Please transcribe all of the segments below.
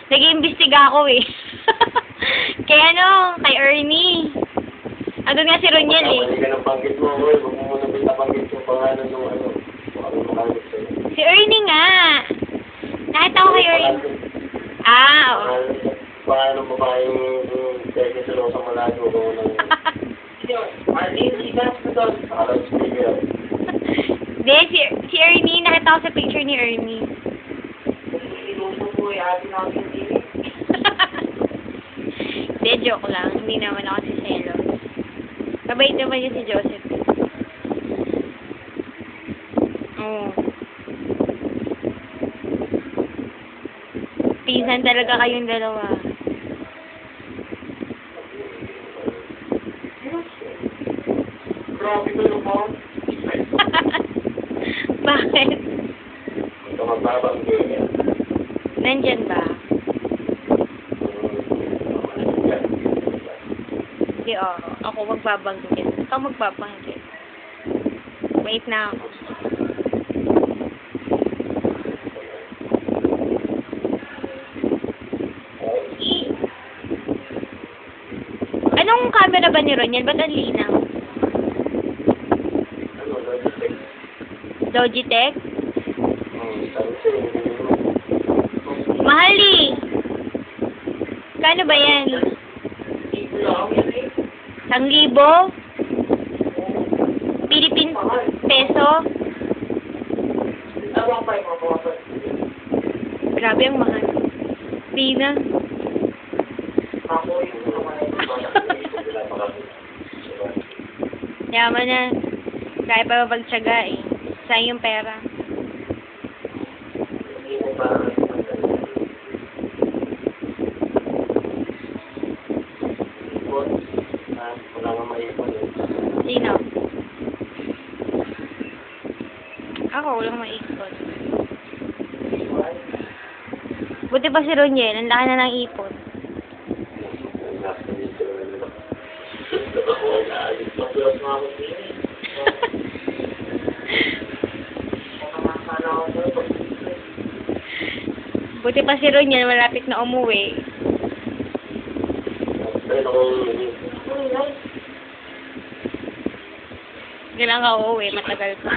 Nag-iimbestiga ako eh. Kay ano, kay Ernie. Ano nga si Roniel eh. Hindi ka ng banggit mo, boy. Huwag mo muna binabanggit yung pangalan ng ano. Kung ano makamit sa'yo. Si Ernie nga. Nakita ko kay Ernie. Ah, oo. Pangalan ng babaeng teke sa Rosa Malago. Hindi, si Ernie. Nakita ko sa picture ni Ernie. Hindi, joke lang. Hindi naman ako si Celo. Mabait naman yun si Joseph. Oo. Pinsan talaga kayong dalawa. Grabe ko yung mo. Bakit? Ito magbabang ganyan. Nandyan ba? Hindi, oo. Ako magbabanggit. Ikaw magbabanggit. Wait na ako. Anong camera ba ni Roniel? Ba't ang linaw? Logitech? Mahal eh. Kano ba yan? 1,000? Philippine peso? Grabe ang mahal. Di na. Yaman na. Kaya pa mapagtsaga eh. Sayang yung pera. Sino? Ako, walang maipon. Buti pa si Roniel, ang laki na ng ipon. Buti pa si Roniel, malapit na umuwi. Kailangan ka uuwi, matagal pa.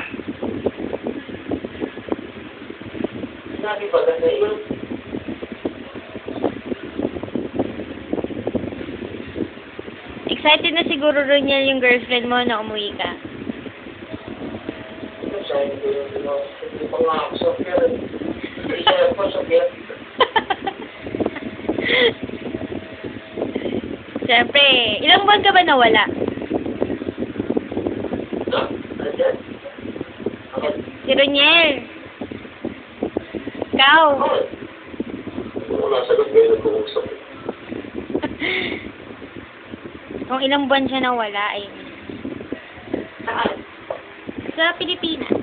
Excited na siguro Roniel yung girlfriend mo na umuwi ka. Siyempre, ilang buwan ka ba nawala? Si Roniel. Ikaw. Kung ilang buwan siya nawala, ay sa Pilipinas.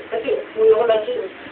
Kasi, muna ko lang siya.